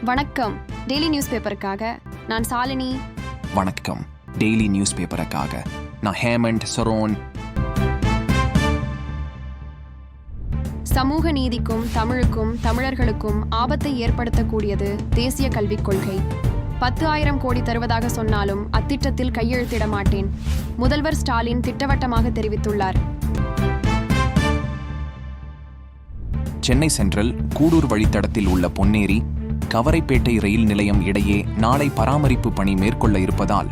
வணக்கம். Daily news பேப்பருக்காக நான் சாலினி. வணக்கம். டெய்லி நியூஸ் பேப்பருக்காக நான் ஹேமண்ட் சரோன். சமூக நீதிக்கும் தமிழுக்கும் தமிழர்களுக்கும் ஆபத்தை ஏற்படுத்தக்கூடியது தேசிய கல்விக் கொள்கை. 10,000 கோடி தருவதாக சொன்னாலும் அத்திட்டத்தில் கையெழுத்திட மாட்டேன், முதல்வர் ஸ்டாலின் திட்டவட்டமாக தெரிவித்துள்ளார். சென்னை சென்ட்ரல் கூடூர் வழித்தடத்தில் உள்ள பொன்னேரி கவரைப்பேட்டை ரயில் நிலையம் இடையே நாளை பராமரிப்பு பணி மேற்கொள்ள இருப்பதால்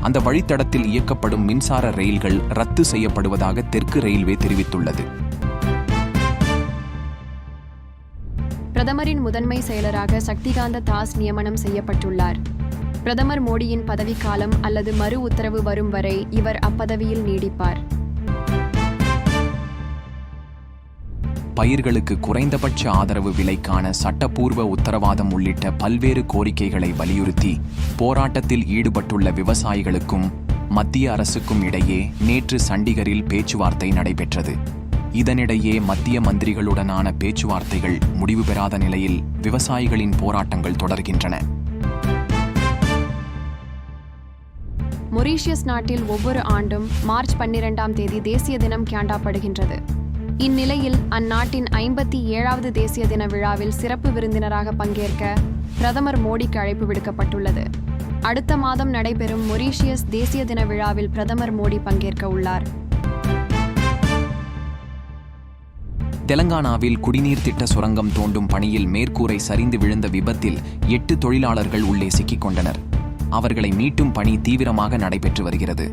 அந்த வழித்தடத்தில் இயக்கப்படும் மின்சார ரயில்கள் ரத்து செய்யப்படுவதாக தெற்கு ரயில்வே தெரிவித்துள்ளது. பிரதமரின் முதன்மை செயலராக சக்திகாந்த தாஸ் நியமனம் செய்யப்பட்டுள்ளார். பிரதமர் மோடியின் பதவிக்காலம் அல்லது மறு உத்தரவு வரும் வரை இவர் அப்பதவியில் நீடிப்பார். பயிர்களுக்கு குறைந்தபட்ச ஆதரவு விலைக்கான சட்டப்பூர்வ உத்தரவாதம் உள்ளிட்ட பல்வேறு கோரிக்கைகளை வலியுறுத்தி போராட்டத்தில் ஈடுபட்டுள்ள விவசாயிகளுக்கும் மத்திய அரசுக்கும் இடையே நேற்று சண்டிகரில் பேச்சுவார்த்தை நடைபெற்றது. இதனிடையே மத்திய மந்திரிகளுடனான பேச்சுவார்த்தைகள் முடிவு பெறாத நிலையில் விவசாயிகளின் போராட்டங்கள் தொடர்கின்றன. மொரீஷியஸ் நாட்டில் ஒவ்வொரு ஆண்டும் மார்ச் 12ஆம் தேதி தேசிய தினம் கொண்டாடப்படுகின்றது. இந்நிலையில் அந்நாட்டின் 57வது தேசிய தின விழாவில் சிறப்பு விருந்தினராக பங்கேற்க பிரதமர் மோடிக்கு அழைப்பு விடுக்கப்பட்டுள்ளது. அடுத்த மாதம் நடைபெறும் மொரீஷியஸ் தேசிய தின விழாவில் பிரதமர் மோடி பங்கேற்க உள்ளார். தெலங்கானாவில் குடிநீர் திட்ட சுரங்கம் தோண்டும் பணியில் மேற்கூரை சரிந்து விழுந்த விபத்தில் 8 தொழிலாளர்கள் உள்ளே சிக்கிக் கொண்டனர். அவர்களை மீட்டும் பணி தீவிரமாக நடைபெற்று வருகிறது.